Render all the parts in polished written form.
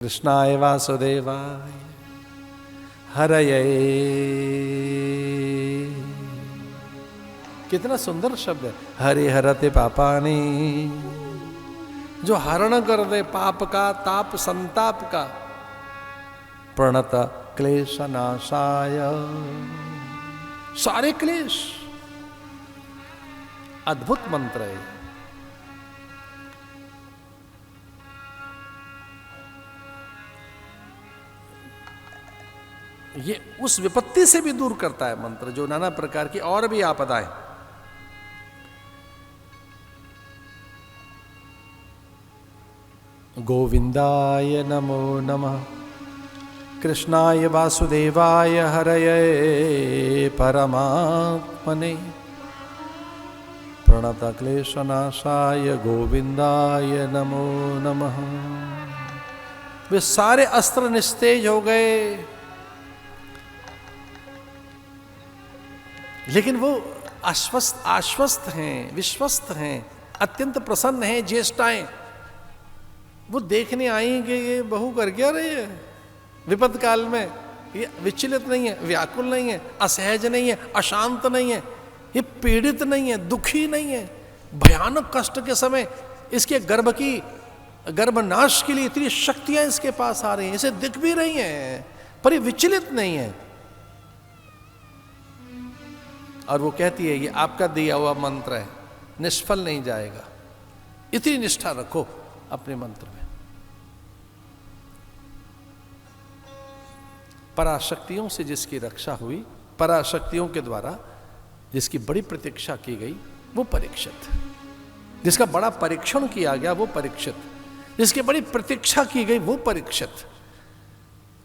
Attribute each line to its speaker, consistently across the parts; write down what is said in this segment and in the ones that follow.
Speaker 1: कृष्णाय वासुदेवाय हरये। कितना सुंदर शब्द है, हरि हरते पापानि, जो हरण कर दे पाप का, ताप संताप का। प्रणत क्लेश नाशाय, सारे क्लेश। अद्भुत मंत्र है। ये उस विपत्ति से भी दूर करता है मंत्र जो नाना प्रकार की और भी आपदाएं। गोविंदाय नमो नमः, कृष्णाय वासुदेवाय हरये परमात्मने, प्रणत क्लेशनाशाय गोविंदाय नमो नमः। वे सारे अस्त्र निस्तेज हो गए, लेकिन वो आश्वस्त हैं, विश्वस्त हैं, अत्यंत प्रसन्न हैं। ज्येष्ठाएं वो देखने आई कि ये बहू कर क्या रही है विपद काल में। ये विचलित नहीं है, व्याकुल नहीं है, असहज नहीं है, अशांत नहीं है, ये पीड़ित नहीं है, दुखी नहीं है। भयानक कष्ट के समय इसके गर्भनाश के लिए इतनी शक्तियां इसके पास आ रही हैं, इसे दिख भी रही हैं, पर ये विचलित नहीं है। और वो कहती है ये आपका दिया हुआ मंत्र है, निष्फल नहीं जाएगा। इतनी निष्ठा रखो अपने मंत्र में। पराशक्तियों से जिसकी रक्षा हुई, पराशक्तियों के द्वारा जिसकी बड़ी प्रतीक्षा की गई, वो परीक्षित। जिसका बड़ा परीक्षण किया गया वो परीक्षित, जिसकी बड़ी प्रतीक्षा की गई वो परीक्षित।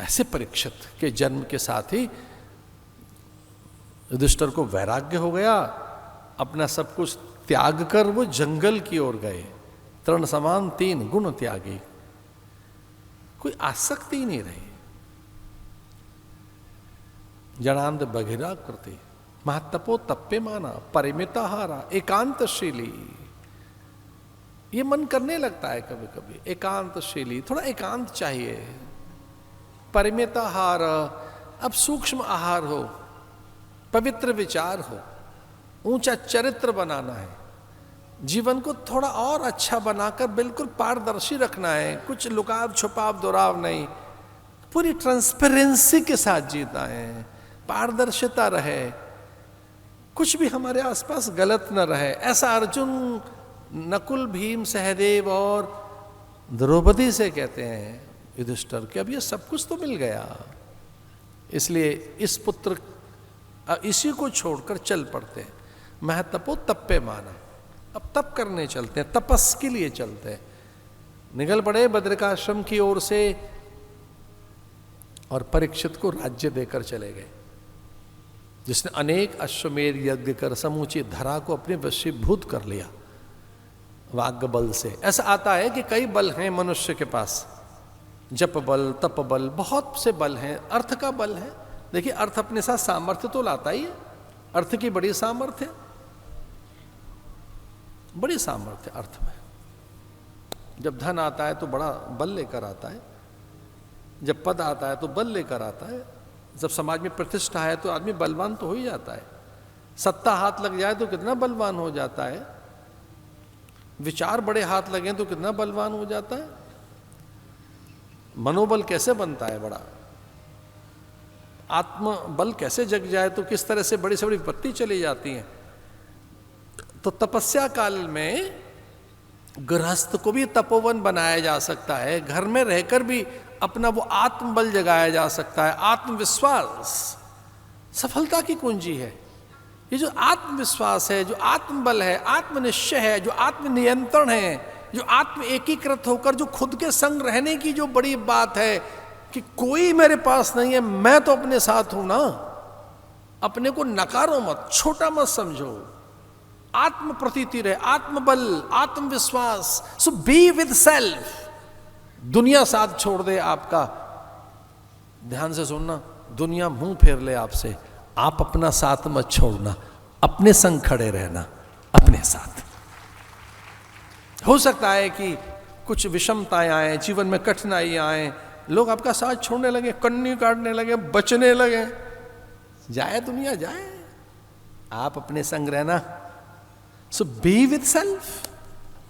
Speaker 1: ऐसे परीक्षित के जन्म के साथ ही युधिष्ठिर को वैराग्य हो गया। अपना सब कुछ त्याग कर वो जंगल की ओर गए। तृण समान 3 गुण त्यागी, कोई आसक्ति नहीं रही। जनांद बघिरा कृति, महतपो तप्पे माना, परिमिताहारा, एकांतशीली। ये मन करने लगता है कभी कभी, एकांतशीली, थोड़ा एकांत चाहिए। परिमिताहार, अब सूक्ष्म आहार हो, पवित्र विचार हो, ऊंचा चरित्र बनाना है, जीवन को थोड़ा और अच्छा बनाकर बिल्कुल पारदर्शी रखना है। कुछ लुकाव छुपाव दुराव नहीं, पूरी ट्रांसपेरेंसी के साथ जीना है, पारदर्शिता रहे, कुछ भी हमारे आसपास गलत न रहे। ऐसा अर्जुन, नकुल, भीम, सहदेव और द्रौपदी से कहते हैं युधिष्ठिर कि अब ये सब कुछ तो मिल गया, इसलिए इस पुत्र इसी को छोड़कर चल पड़ते हैं। महतपो तप्पे माना, अब तप करने चलते हैं, तपस के लिए चलते हैं। निकल पड़े बद्रिकाश्रम की ओर से और परीक्षित को राज्य देकर चले गए, जिसने अनेक अश्वमेध यज्ञ कर समूची धरा को अपने वशीभूत कर लिया वाग्य बल से। ऐसा आता है कि कई बल हैं मनुष्य के पास, जप बल, तप बल, बहुत से बल हैं। अर्थ का बल है, देखिए अर्थ अपने साथ सामर्थ्य तो लाता ही है। अर्थ की बड़ी सामर्थ्य, बड़ी सामर्थ्य अर्थ में। जब धन आता है तो बड़ा बल लेकर आता है, जब पद आता है तो बल लेकर आता है, जब समाज में प्रतिष्ठा है तो आदमी बलवान तो हो ही जाता है। सत्ता हाथ लग जाए तो कितना बलवान हो जाता है, विचार बड़े हाथ लगे तो कितना बलवान हो जाता है। मनोबल कैसे बनता है बड़ा, आत्मबल कैसे जग जाए तो किस तरह से बड़ी से बड़ी विपत्ति चली जाती है। तो तपस्या काल में गृहस्थ को भी तपोवन बनाया जा सकता है, घर में रहकर भी अपना वो आत्मबल जगाया जा सकता है। आत्मविश्वास सफलता की कुंजी है। ये जो आत्मविश्वास है, जो आत्मबल है, आत्मनिश्चय है, जो आत्मनियंत्रण है, जो आत्म एकीकृत होकर जो खुद के संग रहने की जो बड़ी बात है कि कोई मेरे पास नहीं है, मैं तो अपने साथ हूं ना। अपने को नकारो मत, छोटा मत समझो, आत्म प्रतीति रहे, आत्मबल, आत्मविश्वास। सो बी विद सेल्फ। दुनिया साथ छोड़ दे आपका, ध्यान से सुनना, दुनिया मुंह फेर ले आपसे, आप अपना साथ मत छोड़ना, अपने संग खड़े रहना, अपने साथ। हो सकता है कि कुछ विषमताएं आए, जीवन में कठिनाइयां आए, लोग आपका साथ छोड़ने लगे, कन्नी काटने लगे, बचने लगे। जाए दुनिया जाए, आप अपने संग रहना। सो बी विद सेल्फ,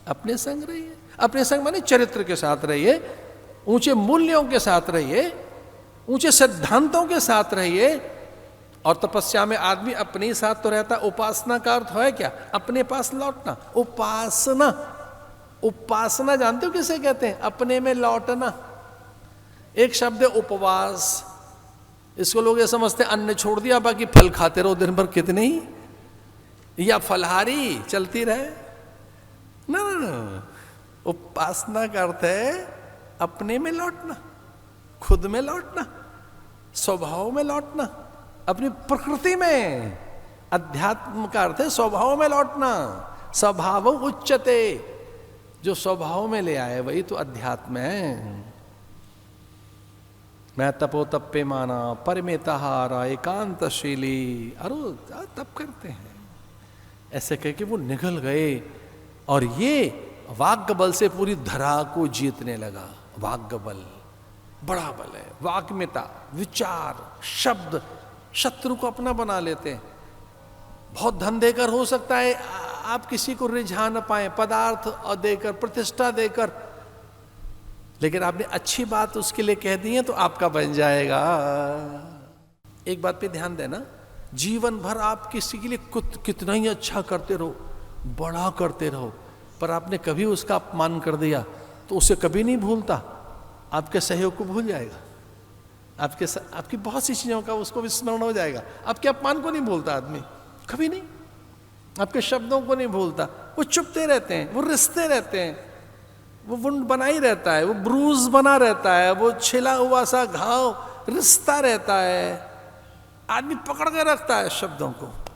Speaker 1: अपने संग रहिए। अपने संग माने चरित्र के साथ रहिए, ऊंचे मूल्यों के साथ रहिए, ऊंचे सिद्धांतों के साथ रहिए। और तपस्या में आदमी अपने ही साथ तो रहता। उपासना का अर्थ है क्या? अपने पास लौटना। उपासना, उपासना जानते हो किसे कहते हैं? अपने में लौटना। एक शब्द है उपवास। इसको लोग ये समझते हैं अन्न छोड़ दिया बाकी फल खाते रहो दिन भर, कितने ही, या फलहारी चलती रहे। ना ना ना, उपासना का अर्थ है अपने में लौटना, खुद में लौटना, स्वभाव में लौटना, अपनी प्रकृति में। अध्यात्म का अर्थ है स्वभाव में लौटना। स्वभाव उच्चते, जो स्वभाव में ले आए वही तो अध्यात्म है। मैं तपो तप्पे माना परमेताहारा एकांतशीली। अरे तप करते हैं ऐसे कह के वो निगल गए और ये वाग्य बल से पूरी धरा को जीतने लगा। वाग्य बल बड़ा बल है। वाग्मिता, विचार, शब्द, शत्रु को अपना बना लेते हैं। बहुत धन देकर हो सकता है आप किसी को रिझा न पाए, पदार्थ देकर, प्रतिष्ठा देकर, लेकिन आपने अच्छी बात उसके लिए कह दी है तो आपका बन जाएगा। एक बात पे ध्यान देना, जीवन भर आप किसी के लिए कितना ही अच्छा करते रहो, बड़ा करते रहो, पर आपने कभी उसका अपमान कर दिया तो उसे कभी नहीं भूलता, आपके सहयोग को भूल जाएगा। आपकी बहुत सी चीजों का उसको विस्मरण हो जाएगा। आपके अपमान को नहीं भूलता आदमी, कभी नहीं। आपके शब्दों को नहीं भूलता। वो चुपते रहते हैं, वो रिसते रहते हैं, वो वुंड बना ही रहता है, वो ब्रूज बना रहता है, वो छिला हुआ सा घाव रिसता रहता है। आदमी पकड़ के रखता है शब्दों को।